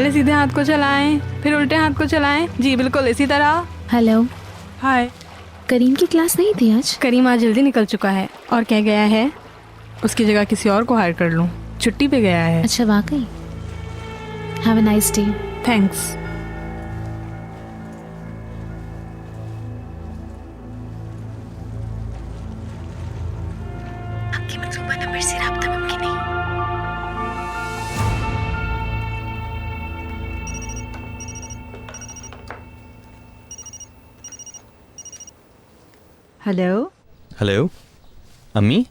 पहले सीधे हाथ को चलाएं, फिर उल्टे हाथ को चलाएं। जी बिल्कुल इसी तरह। हेलो, हाय। करीम की क्लास नहीं थी आज? करीम आज जल्दी निकल चुका है और कह गया है उसकी जगह किसी और को हायर कर लूं। छुट्टी पे गया है। अच्छा, वाकई? Have a nice day. Thanks. आपके मंसूबा नंबर से राब्ता मुमकिन नहीं। हेलो। हेलो अम्मी,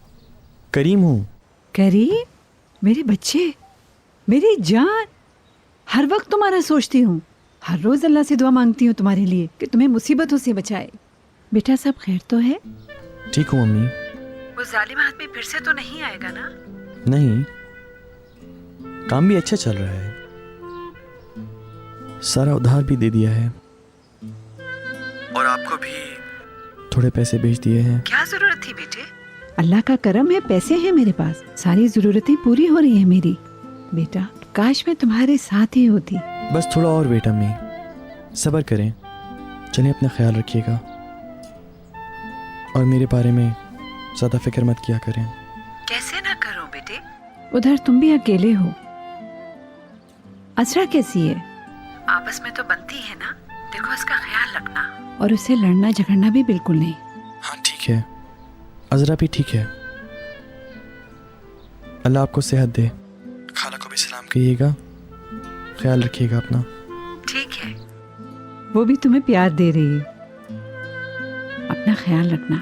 करीम हूँ। करीम, मेरे बच्चे, मेरी जान, हर वक्त तुम्हारा सोचती हूँ। हर रोज अल्लाह से दुआ मांगती हूँ तुम्हारे लिए कि तुम्हें मुसीबतों से बचाए। बेटा सब खैर तो है? ठीक हूँ अम्मी। वो जालिम आदमी फिर से तो नहीं आएगा ना? नहीं, काम भी अच्छा चल रहा है, सारा उधार भी दे दिया है और आपको भी थोड़े पैसे भेज दिए हैं। क्या जरूरत थी बेटे? अल्लाह का करम है, पैसे हैं मेरे पास, सारी जरूरतें पूरी हो रही है मेरी। बेटा काश मैं तुम्हारे साथ ही होती। बस थोड़ा और वेट अम्मी, सब्र करें। चलिए अपना ख्याल रखिएगा और मेरे बारे में ज़्यादा फिक्र मत किया करें। कैसे ना करो बेटे, उधर तुम भी अकेले हो। असरा कैसी है? आपस में तो बनती है ना, देखो उसका ख्याल रखना और उससे लड़ना झगड़ना भी बिल्कुल नहीं। हाँ ठीक है, अजरा भी ठीक है। अल्लाह आपको सेहत दे। खाला को भी सलाम कहिएगा, ख्याल रखिएगा अपना। ठीक है, वो भी तुम्हें प्यार दे रही है। अपना ख्याल रखना,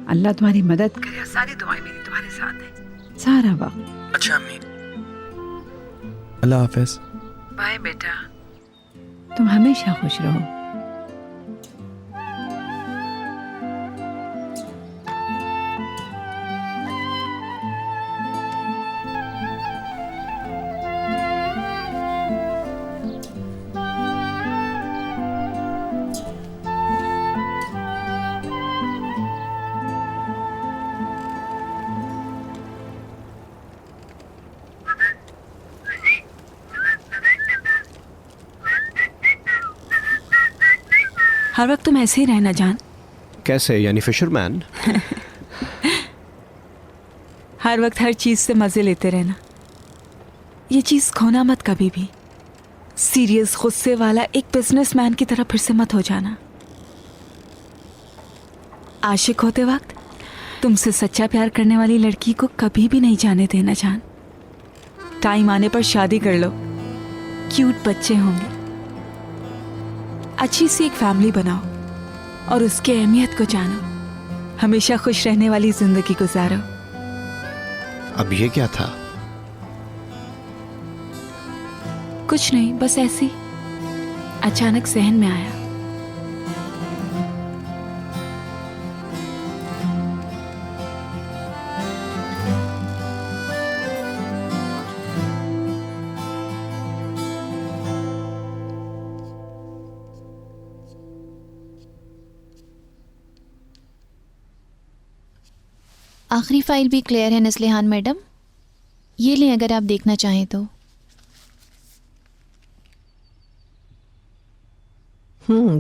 अल्लाह तुम्हारी मदद करे। सारी दुआएं मेरी तुम्हारे साथ हैं सारा वक्त। अच्छा अम्मी, अल्लाह हाफिज। बाय बेटा, तुम हमेशा खुश रहो। हर वक्त तुम ऐसे ही रहना जान। कैसे यानी फिशरमैन? हर वक्त हर चीज से मजे लेते रहना, ये चीज खोना मत कभी भी। सीरियस गुस्से वाला एक बिजनेसमैन की तरह फिर से मत हो जाना। आशिक होते वक्त तुमसे सच्चा प्यार करने वाली लड़की को कभी भी नहीं जाने देना जान। टाइम आने पर शादी कर लो, क्यूट बच्चे होंगे, अच्छी सी एक फैमिली बनाओ और उसकी अहमियत को जानो। हमेशा खुश रहने वाली जिंदगी गुजारो। अब ये क्या था? कुछ नहीं, बस ऐसी अचानक जहन में आया। आखिरी फाइल भी क्लियर है नस्लिहान मैडम, ये लें अगर आप देखना चाहें तो।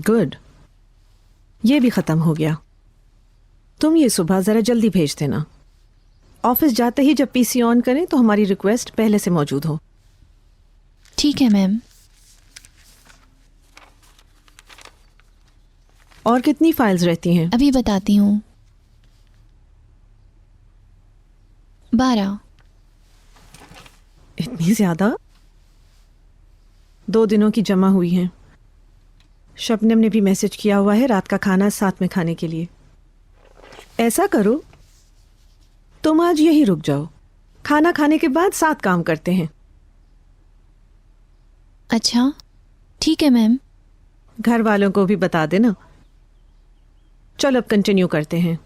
गुड, ये भी ख़त्म हो गया। तुम ये सुबह ज़रा जल्दी भेज देना। ऑफिस जाते ही जब पीसी ऑन करें तो हमारी रिक्वेस्ट पहले से मौजूद हो। ठीक है मैम। और कितनी फाइल्स रहती हैं? अभी बताती हूँ। 12। इतनी ज़्यादा? 2 दिनों की जमा हुई हैं। शबनम ने भी मैसेज किया हुआ है रात का खाना साथ में खाने के लिए। ऐसा करो, तुम आज यहीं रुक जाओ, खाना खाने के बाद साथ काम करते हैं। अच्छा ठीक है मैम। घर वालों को भी बता देना। चल अब कंटिन्यू करते हैं।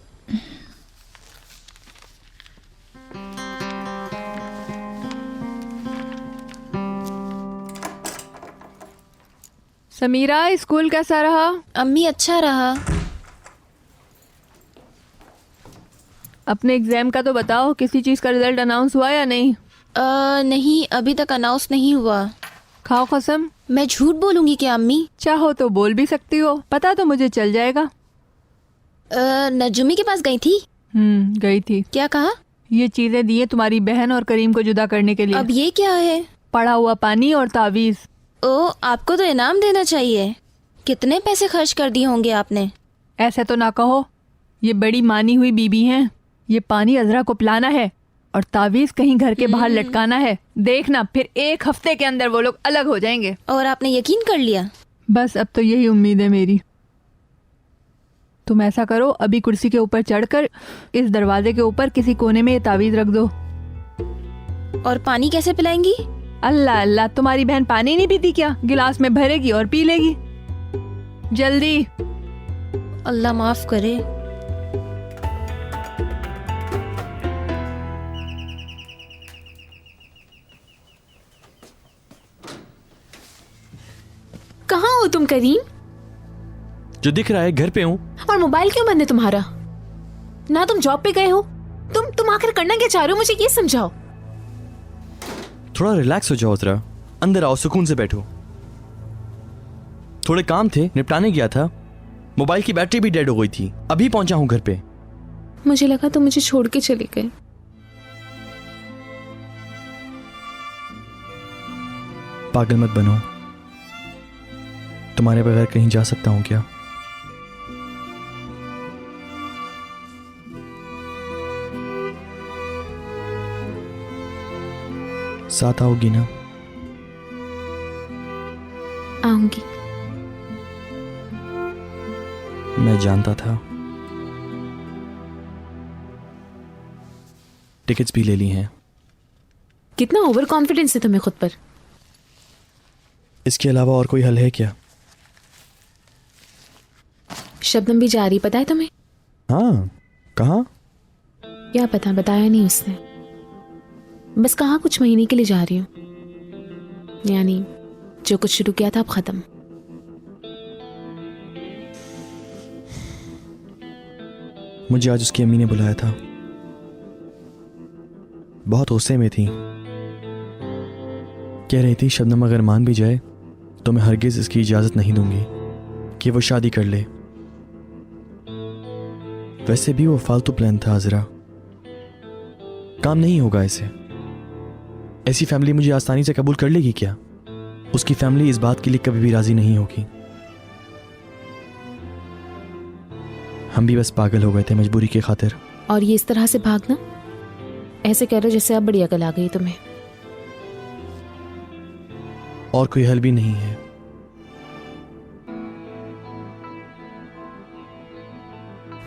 समीरा, स्कूल कैसा रहा? अम्मी अच्छा रहा। अपने एग्जाम का तो बताओ, किसी चीज़ का रिजल्ट अनाउंस हुआ या नहीं? नहीं, अभी तक अनाउंस नहीं हुआ। खाओ कसम। मैं झूठ बोलूंगी क्या अम्मी? चाहो तो बोल भी सकती हो, पता तो मुझे चल जाएगा। नजुमी के पास गई थी। गई थी। क्या कहा? ये चीजें दी है तुम्हारी बहन और करीम को जुदा करने के लिए। अब ये क्या है? पड़ा हुआ पानी और तावीज। ओ, आपको तो इनाम देना चाहिए। कितने पैसे खर्च कर दिए होंगे आपने? ऐसे तो ना कहो, ये बड़ी मानी हुई बीबी हैं। ये पानी अजरा को पिलाना है और तावीज कहीं घर के बाहर लटकाना है। देखना फिर 1 हफ्ते के अंदर वो लोग अलग हो जाएंगे। और आपने यकीन कर लिया? बस अब तो यही उम्मीद है मेरी। तुम ऐसा करो, अभी कुर्सी के ऊपर चढ़कर इस दरवाजे के ऊपर किसी कोने में ये तावीज रख दो। और पानी कैसे पिलाएंगी? अल्लाह अल्लाह, तुम्हारी बहन पानी नहीं पीती क्या? गिलास में भरेगी और पी लेगी। जल्दी। अल्लाह माफ करे। कहाँ हो तुम करीम? जो दिख रहा है घर पे हूँ। और मोबाइल क्यों बंद है तुम्हारा? ना तुम जॉब पे गए हो? तुम आखिर करना क्या चाह रहे हो, मुझे ये समझाओ। थोड़ा रिलैक्स हो जाओ जरा, अंदर आओ, सुकून से बैठो। थोड़े काम थे, निपटाने गया था। मोबाइल की बैटरी भी डेड हो गई थी, अभी पहुंचा हूं घर पे। मुझे लगा तुम मुझे छोड़ के चले गए। पागल मत बनो, तुम्हारे बगैर कहीं जा सकता हूं क्या? साथ आओगी ना? आऊंगी। मैं जानता था। टिकट्स भी ले ली हैं। कितना ओवर कॉन्फिडेंस है तुम्हें खुद पर। इसके अलावा और कोई हल है क्या? शबनम भी जा रही, पता है तुम्हें? हाँ, कहाँ? क्या पता, बताया नहीं उसने। बस कहाँ कुछ महीने के लिए जा रही हूँ। यानी जो कुछ शुरू किया था अब खत्म। मुझे आज उसकी अम्मी ने बुलाया था। बहुत गुस्से में थी। कह रही थी शबनम अगर मान भी जाए तो मैं हरगिज इसकी इजाजत नहीं दूंगी कि वो शादी कर ले। वैसे भी वो फालतू प्लान था अजरा, काम नहीं होगा ऐसे। ऐसी फैमिली मुझे आसानी से कबूल कर लेगी क्या? उसकी फैमिली इस बात के लिए कभी भी राजी नहीं होगी। हम भी बस पागल हो गए थे मजबूरी की खातिर। और ये इस तरह से भागना, ऐसे कह रहे जैसे अब बड़ी अकल आ गई तुम्हें। और कोई हल भी नहीं है।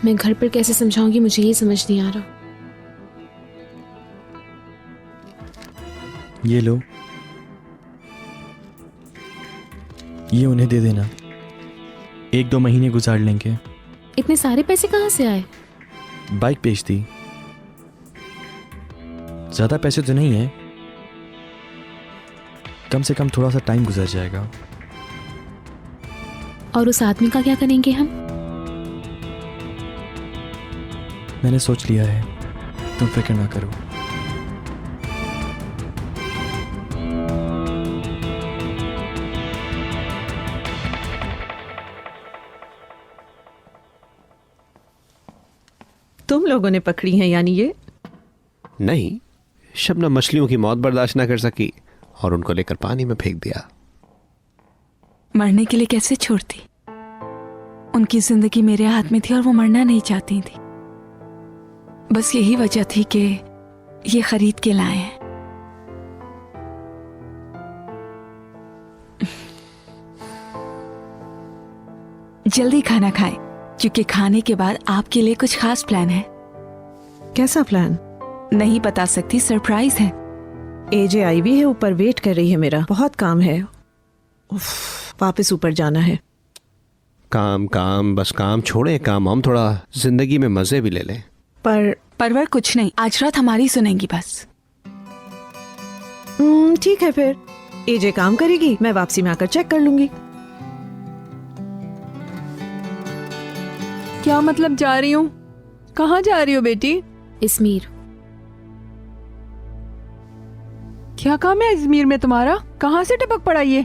मैं घर पर कैसे समझाऊंगी, मुझे ये समझ नहीं आ रहा। ये लो, ये उन्हें दे देना। 1-2 महीने गुजार लेंगे। इतने सारे पैसे कहाँ से आए? बाइक बेच दी। ज्यादा पैसे तो नहीं है, कम से कम थोड़ा सा टाइम गुजर जाएगा। और उस आदमी का क्या करेंगे हम? मैंने सोच लिया है, तुम फिक्र ना करो। तुम लोगों ने पकड़ी हैं यानी ये? नहीं, शबनम मछलियों की मौत बर्दाश्त ना कर सकी और उनको लेकर पानी में फेंक दिया। मरने के लिए कैसे छोड़ती? उनकी जिंदगी मेरे हाथ में थी और वो मरना नहीं चाहती थी। बस यही वजह थी कि ये खरीद के लाए हैं। जल्दी खाना खाएं, क्योंकि खाने के बाद आपके लिए कुछ खास प्लान है। कैसा प्लान? नहीं बता सकती, सरप्राइज है। एजे आई भी है ऊपर, वेट कर रही है। मेरा बहुत काम है। उफ, वापस ऊपर जाना है। काम काम बस काम छोड़े काम, हम थोड़ा जिंदगी में मजे भी ले लें। परवर कुछ नहीं, आज रात हमारी सुनेंगी बस। ठीक है फिर, एजे काम करेगी, मैं वापसी में आकर चेक कर लूंगी। क्या मतलब जा रही हूँ? कहाँ जा रही हो बेटी? इस्मीर। क्या काम है अजमेर में तुम्हारा? कहाँ से टपक पड़ा ये?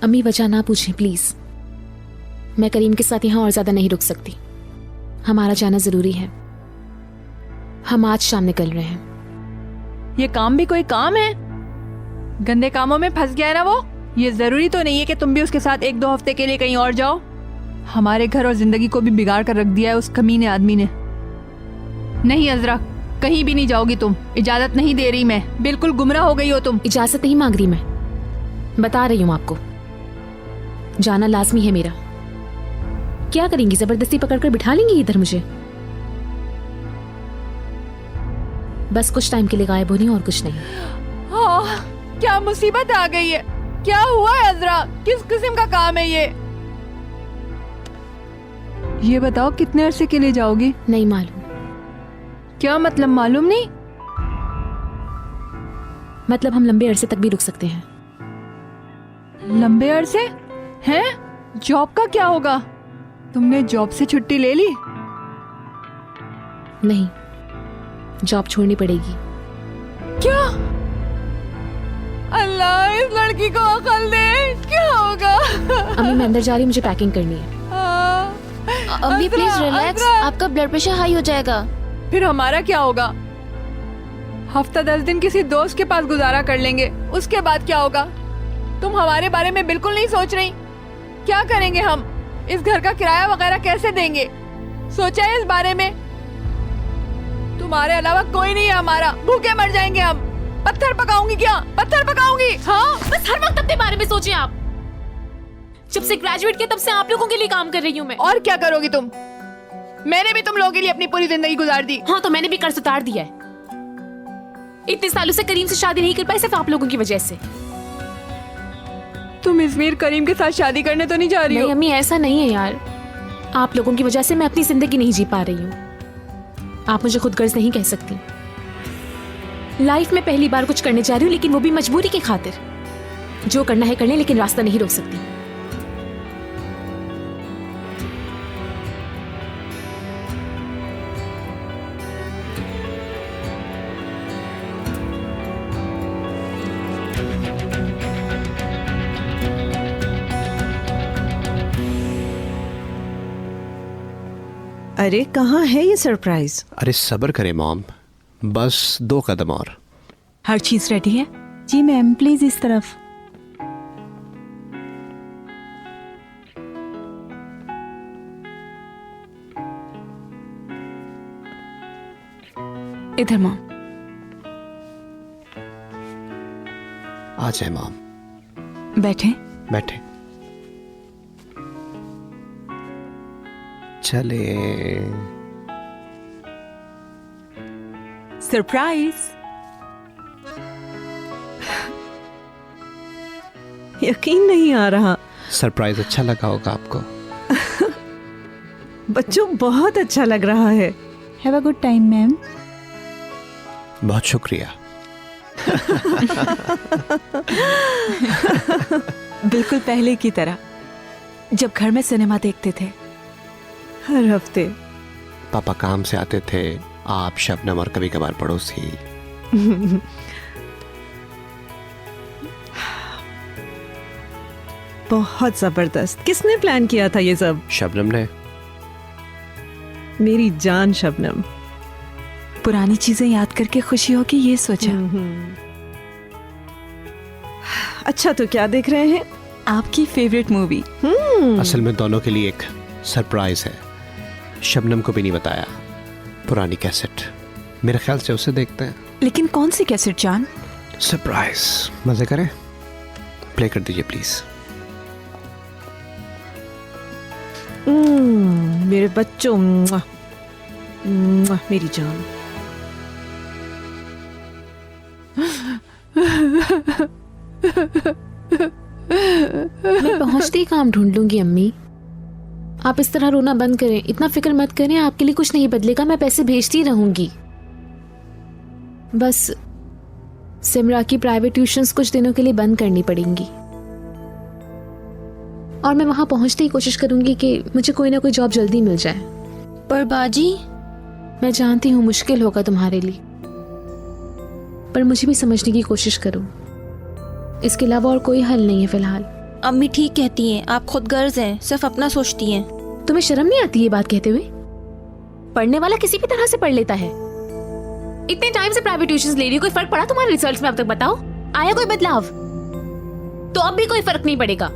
अम्मी वजह ना पूछें प्लीज। मैं करीम के साथ यहाँ और ज्यादा नहीं रुक सकती। हमारा जाना जरूरी है। हम आज शाम निकल रहे हैं। ये काम भी कोई काम है? गंदे कामों में फंस गया है ना वो। ये जरूरी तो नहीं है कि तुम भी उसके साथ 1-2 हफ्ते के लिए कहीं और जाओ। हमारे घर और जिंदगी को भी बिगाड़ कर रख दिया है उस कमीने आदमी ने। नहीं अजरा, कहीं भी नहीं जाओगी तुम। इजाजत नहीं दे रही मैं। बिल्कुल गुमराह हो गई हो तुम। इजाजत नहीं मांग रही मैं, बता रही हूँ आपको। जाना लाजमी है मेरा। क्या करेंगी? जबरदस्ती पकड़कर बिठा लेंगी इधर मुझे? बस कुछ टाइम के लिए गायब होनी और कुछ नहीं। हाँ, क्या मुसीबत आ गई है? क्या हुआ है अजरा? किस किस्म का काम है ये? ये बताओ कितने अरसे के लिए जाओगी? नहीं मालूम। क्या मतलब मालूम नहीं? मतलब हम लंबे अरसे तक भी रुक सकते हैं। लंबे अरसे हैं? जॉब का क्या होगा? तुमने जॉब से छुट्टी ले ली? नहीं, जॉब छोड़नी पड़ेगी। क्या? अल्लाह इस लड़की को अकल दे। क्या होगा? अम्मी मैं अंदर जा रही हूँ, मुझे पैकिंग करनी है। अम्मी प्लीज रिलैक्स, आपका ब्लड प्रेशर हाई हो जाएगा। फिर हमारा क्या होगा? हफ्ता 10 दिन किसी दोस्त के पास गुजारा कर लेंगे, उसके बाद क्या होगा? तुम हमारे बारे में बिल्कुल नहीं सोच रही। क्या करेंगे हम? इस घर का किराया वगैरह कैसे देंगे? सोचा है इस बारे में? तुम्हारे अलावा कोई नहीं है हमारा। भूखे मर जाएंगे हम। पत्थर पकाऊंगी क्या? पत्थर पकाऊंगी? हाँ, बस हर वक्त अपने बारे में सोचें आप। जब से ग्रेजुएट किया तब से आप लोगों के लिए काम कर रही हूँ मैं। और क्या करोगी तुम? मैंने भी तुम लोगों के लिए अपनी पूरी जिंदगी गुजार दी। हाँ, तो मैंने भी कर्ज उतार दिया है। इतने सालों से करीम से शादी नहीं कर पाई, सिर्फ आप लोगों की वजह से। तुम इजमीर करीम के साथ शादी करने तो नहीं जा रही हो? नहीं अम्मी, ऐसा नहीं है यार। आप लोगों की वजह से मैं अपनी जिंदगी नहीं जी पा रही हूँ। आप मुझे खुद गर्ज नहीं कह सकती। लाइफ में पहली बार कुछ करने जा रही हूँ, लेकिन वो भी मजबूरी की खातिर। जो करना है कर लें, लेकिन रास्ता नहीं रोक सकती। अरे कहाँ है ये सरप्राइज? अरे सब्र करे मॉम, बस 2 कदम और। हर चीज रेडी है? जी मैम, प्लीज इस तरफ। इधर मॉम। आ जाए मॉम, बैठे। बैठे। चले। सरप्राइज। यकीन नहीं आ रहा। सरप्राइज अच्छा लगा होगा आपको। बच्चों बहुत अच्छा लग रहा है। Have a good time ma'am. बहुत शुक्रिया। बिल्कुल पहले की तरह, जब घर में सिनेमा देखते थे। हर हफ्ते। पापा काम से आते थे, आप, शबनम और कभी कभार पड़ोसी। बहुत जबरदस्त। किसने प्लान किया था ये सब? शबनम ने। मेरी जान शबनम। पुरानी चीजें याद करके खुशी होगी, ये सोचा। अच्छा, तो क्या देख रहे हैं? आपकी फेवरेट मूवी। असल में दोनों के लिए एक सरप्राइज है। शबनम को भी नहीं बताया। पुरानी कैसेट, मेरे ख्याल से उसे देखते हैं। लेकिन कौन सी कैसेट जान? सरप्राइज। मजे करें। प्ले कर दीजिए प्लीज। मेरे बच्चों, मुआ, मुआ, मेरी जान। मैं पहुंचते ही काम ढूंढ लूंगी अम्मी। आप इस तरह रोना बंद करें, इतना फिक्र मत करें। आपके लिए कुछ नहीं बदलेगा, मैं पैसे भेजती रहूंगी। बस सिमरा की प्राइवेट ट्यूशंस कुछ दिनों के लिए बंद करनी पड़ेंगी, और मैं वहां पहुंचते ही कोशिश करूंगी कि मुझे कोई ना कोई जॉब जल्दी मिल जाए। पर बाजी, मैं जानती हूँ मुश्किल होगा तुम्हारे लिए, पर मुझे भी समझने की कोशिश करो। इसके अलावा और कोई हल नहीं है फिलहाल। अम्मी ठीक कहती हैं, आप खुद गर्ज हैं, सिर्फ अपना सोचती हैं। तुम्हें शर्म नहीं आती ये बात कहते हुए? पढ़ने वाला किसी भी तरह से पढ़ लेता है। इतने टाइम से प्राइवेट ट्यूशंस ले रही हो, कोई फर्क पड़ा तुम्हारे रिजल्ट्स में अब तक? बताओ, आया कोई बदलाव? तो अब भी कोई फर्क नहीं पड़ेगा।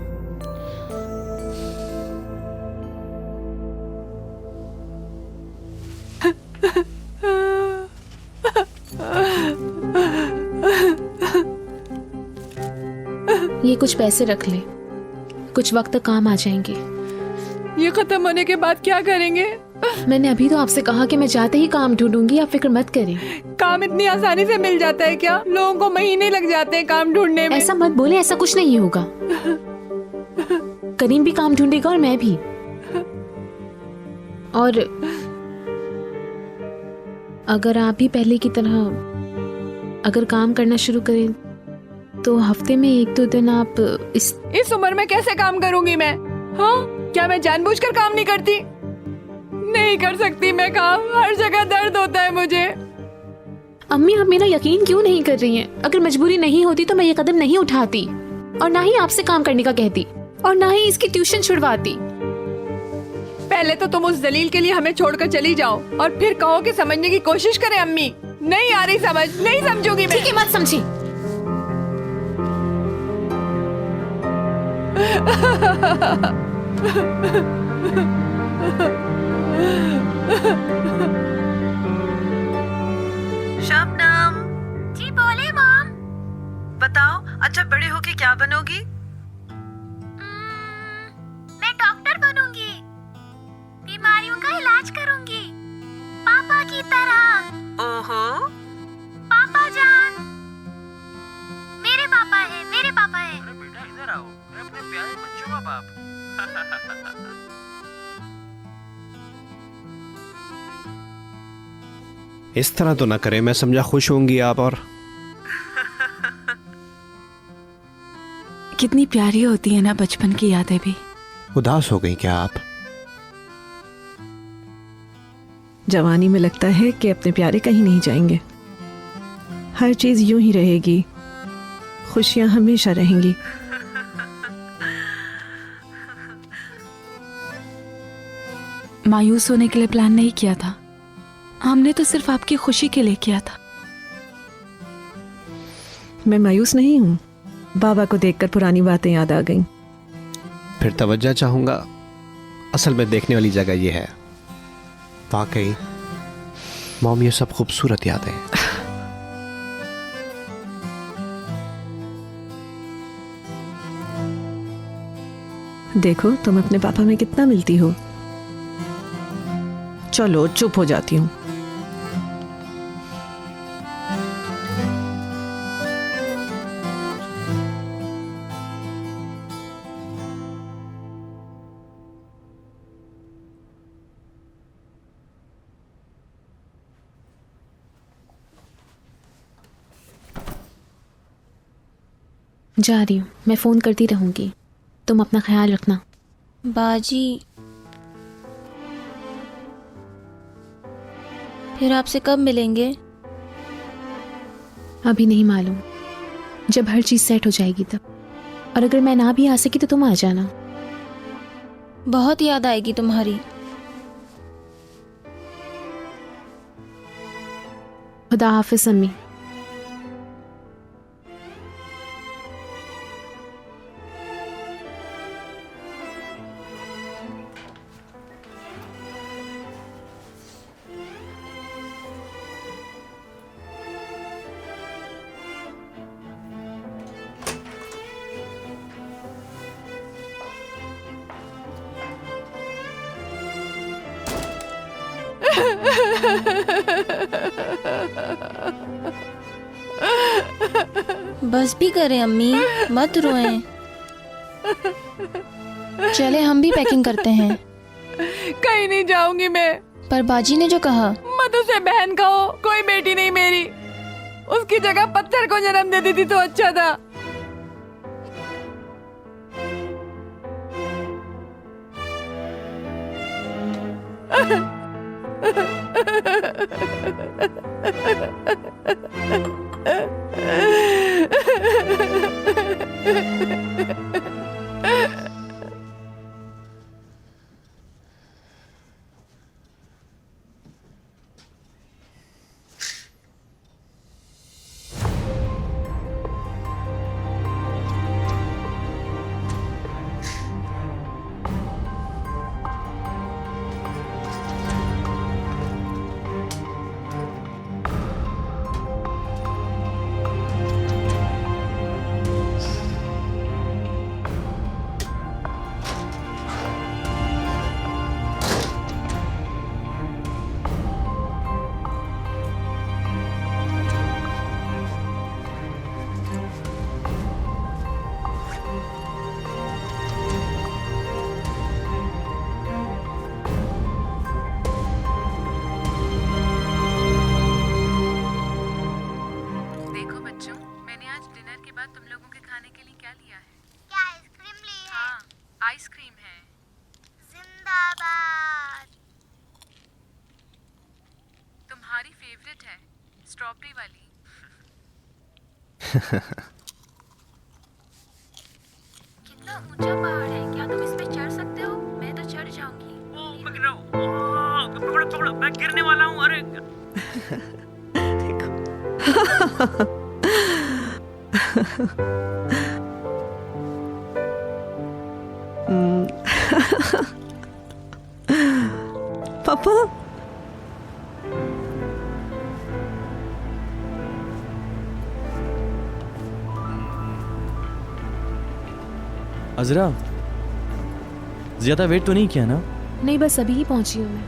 ये कुछ पैसे रख ले, कुछ वक्त तक काम आ जाएंगे। ये खत्म होने के बाद क्या करेंगे? मैंने अभी तो आपसे कहा कि मैं जाते ही काम ढूंढूंगी, आप फिक्र मत करें। काम इतनी आसानी से मिल जाता है क्या? लोगों को महीने लग जाते हैं काम ढूंढने में। ऐसा मत बोले, ऐसा कुछ नहीं होगा। करीम भी काम ढूंढेगा और मैं भी। और अगर आप भी पहले की तरह अगर काम करना शुरू करें तो हफ्ते में 1-2 दिन आप इस उम्र में कैसे काम करूंगी मैं? हाँ, क्या मैं जानबूझकर काम नहीं करती? नहीं कर सकती मैं काम, हर जगह दर्द होता है मुझे। अम्मी, आप मेरा यकीन क्यों नहीं कर रही हैं? अगर मजबूरी नहीं होती तो मैं ये कदम नहीं उठाती, और ना ही आपसे काम करने का कहती, और ना ही इसकी ट्यूशन छुड़वाती। पहले तो तुम उस दलील के लिए हमें छोड़कर चली जाओ और फिर कहो कि समझने की कोशिश करें। अम्मी, नहीं आ रही समझ, नहीं समझूंगी मैं। ठीक है, मत समझी। शबनम, जी बोले मॉम। बताओ अच्छा बड़े होके क्या बनोगी? मैं डॉक्टर बनूंगी, बीमारियों का इलाज करूंगी, पापा की तरह। ओहो, पापा जान, मेरे पापा है, मेरे पापा है। अरे बेटा इधर आओ, मैं अपने प्यारे बच्चों का बाप। इस तरह तो ना करें, मैं समझा खुश होंगी आप। और कितनी प्यारी होती है ना बचपन की यादें भी। उदास हो गई क्या आप? जवानी में लगता है कि अपने प्यारे कहीं नहीं जाएंगे, हर चीज यूं ही रहेगी, खुशियां हमेशा रहेंगी। मायूस होने के लिए प्लान नहीं किया था, हमने तो सिर्फ आपकी खुशी के लिए किया था। मैं मायूस नहीं हूँ, बाबा को देखकर पुरानी बातें याद आ गईं। फिर तवज्जो चाहूंगा। असल में देखने वाली जगह ये है। वाकई मॉम, ये सब खूबसूरत यादें हैं। देखो तुम अपने पापा में कितना मिलती हो। चलो चुप हो जाती हूँ। जा रही हूँ, मैं फोन करती रहूंगी, तुम अपना ख्याल रखना। बाजी, फिर आपसे कब मिलेंगे? अभी नहीं मालूम, जब हर चीज सेट हो जाएगी तब। और अगर मैं ना भी आ सकी तो तुम आ जाना। बहुत याद आएगी तुम्हारी। खुदा हाफिज अम्मी। बस भी करें अम्मी, मत रोएं। चले हम भी पैकिंग करते हैं। कहीं नहीं जाऊंगी मैं। पर बाजी ने जो कहा। मत उसे बहन कहो, कोई बेटी नहीं मेरी। उसकी जगह पत्थर को जन्म दे देती तो अच्छा था। हमारी फेवरेट है, स्ट्रॉबेरी वाली। कितना ऊंचा पहाड़ है, क्या तुम इस पे चढ़ सकते हो? मैं तो चढ़ जाऊंगी। ओ मैं गिर रहा हूँ, पकड़ो पकड़ो, मैं गिरने वाला हूँ। अरे पापा अजरा, ज्यादा वेट तो नहीं किया ना? नहीं, बस अभी ही पहुंची हूँ मैं।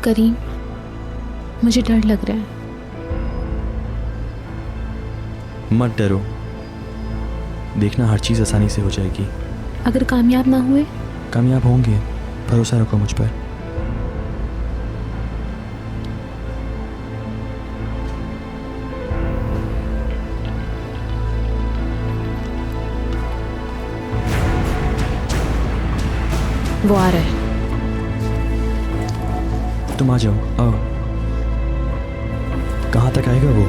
करीम, मुझे डर लग रहा है। मत डरो, देखना हर चीज आसानी से हो जाएगी। अगर कामयाब ना हुए? कामयाब होंगे, भरोसा रखो मुझ पर। वो आ रहा है। तुम आ जाओ, आओ। कहाँ तक आएगा वो?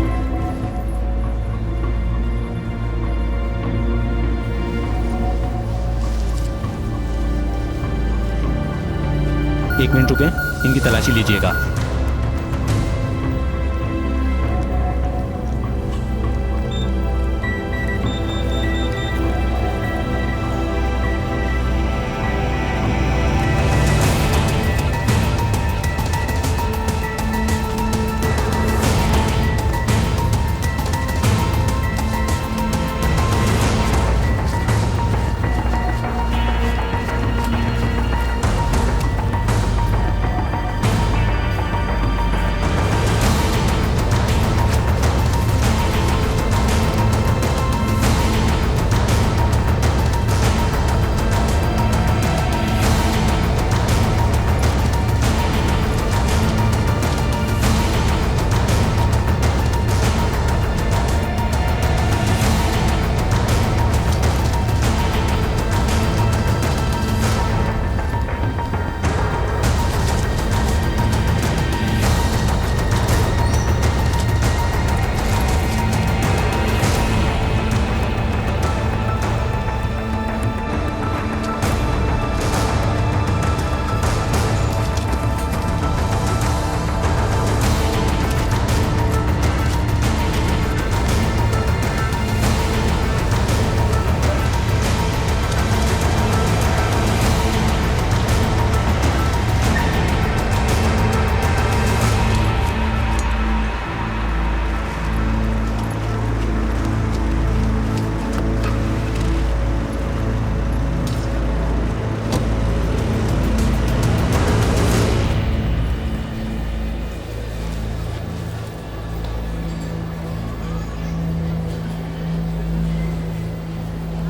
एक मिनट रुके, इनकी तलाशी लीजिएगा।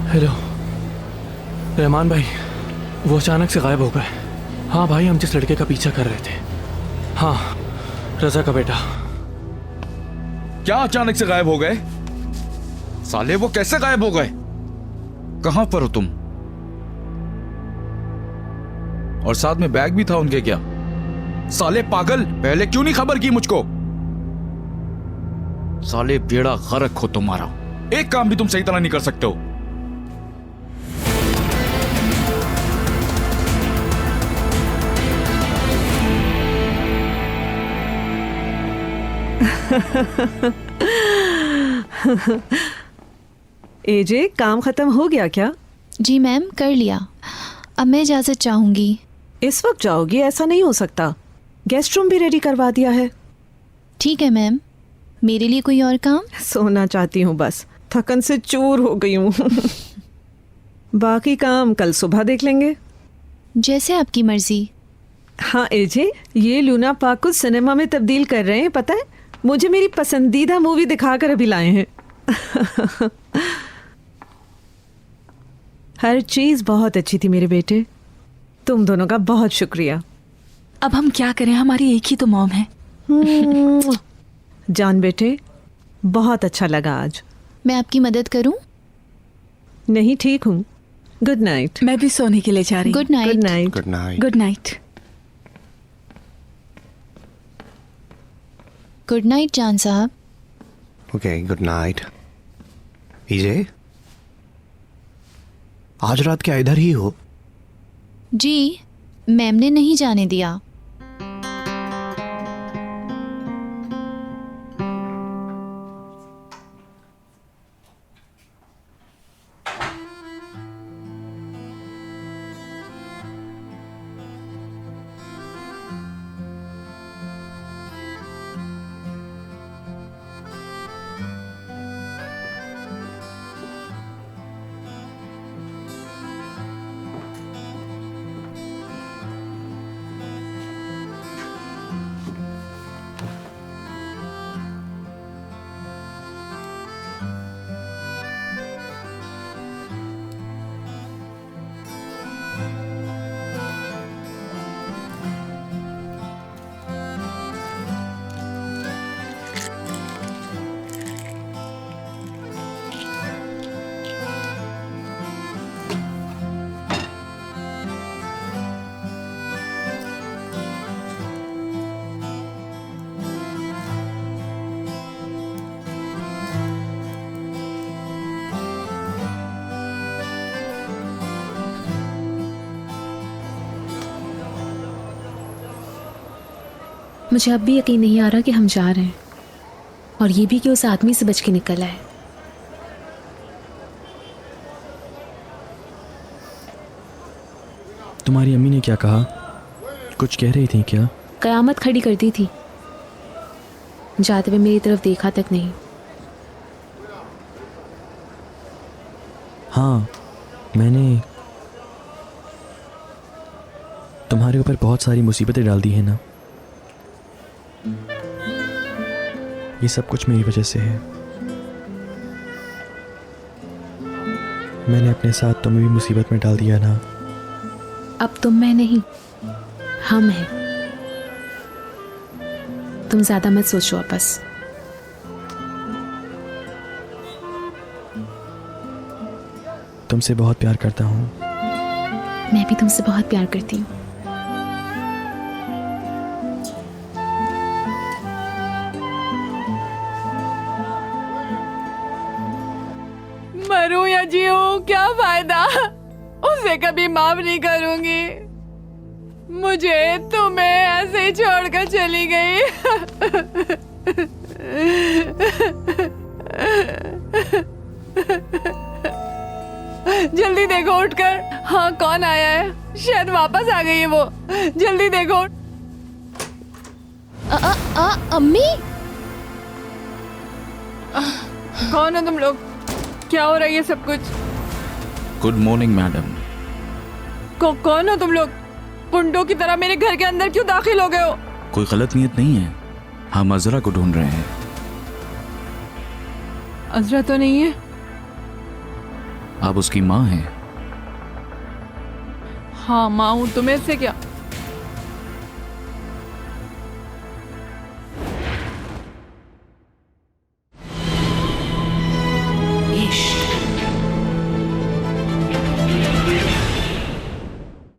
हेलो रहमान भाई, वो अचानक से गायब हो गए। हाँ भाई, हम जिस लड़के का पीछा कर रहे थे, हाँ रजा का बेटा। क्या अचानक से गायब हो गए? साले वो कैसे गायब हो गए? कहां पर हो तुम? और साथ में बैग भी था उनके क्या? साले पागल, पहले क्यों नहीं खबर की मुझको? साले बेड़ा गर्क हो तुम्हारा, एक काम भी तुम सही तरह नहीं कर सकते हो। एजे, काम खत्म हो गया क्या? जी मैम, कर लिया। अब मैं इजाज़त चाहूँगी। इस वक्त जाओगी? ऐसा नहीं हो सकता, गेस्ट रूम भी रेडी करवा दिया है। ठीक है मैम, मेरे लिए कोई और काम? सोना चाहती हूँ बस, थकन से चूर हो गई हूँ। बाकी काम कल सुबह देख लेंगे। जैसे आपकी मर्जी। हाँ एजे, ये लूना पार्क को सिनेमा में तब्दील कर रहे हैं, पता है? मुझे मेरी पसंदीदा मूवी दिखाकर अभी लाए हैं। हर चीज बहुत अच्छी थी मेरे बेटे, तुम दोनों का बहुत शुक्रिया। अब हम क्या करें, हमारी एक ही तो मॉम है। जान बेटे, बहुत अच्छा लगा आज। मैं आपकी मदद करूं? नहीं, ठीक हूँ, गुड नाइट। मैं भी सोने के लिए जा रही हूँ। Good night. Good night. Good night. Good night. Good night जान साहब। Okay, good night. ईजे, आज रात क्या इधर ही हो? जी, मैम ने नहीं जाने दिया। मुझे अब भी यकीन नहीं आ रहा कि हम जा रहे हैं, और ये भी कि उस आदमी से बच के निकला है। तुम्हारी अम्मी ने क्या कहा? कुछ कह रही थी क्या? कयामत खड़ी कर दी थी। जाते हुए मेरी तरफ देखा तक नहीं। हाँ, मैंने तुम्हारे ऊपर बहुत सारी मुसीबतें डाल दी है ना। ये सब कुछ मेरी वजह से है। मैंने अपने साथ तुम्हें भी मुसीबत में डाल दिया ना। अब तुम मैं नहीं, हम हैं। तुम ज्यादा मत सोचो अब बस। तुमसे बहुत प्यार करता हूँ। मैं भी तुमसे बहुत प्यार करती हूँ। मरूं या जीऊं क्या फायदा, उसे कभी माफ नहीं करूंगी। मुझे तुम्हें ऐसे ही छोड़कर चली गई। जल्दी देखो उठकर। हाँ, कौन आया है? शायद वापस आ गई है वो। जल्दी देखो। अम्मी, कौन हो तुम लोग? क्या हो रहा है ये सब कुछ? Good morning madam. कौन हो तुम लोग? गुंडों की तरह मेरे घर के अंदर क्यों दाखिल हो गए हो? कोई गलत नियत नहीं है, हम अजरा को ढूंढ रहे हैं। अजरा तो नहीं है? आप उसकी माँ हैं। हाँ, माँ हूँ। तुम्हें से क्या?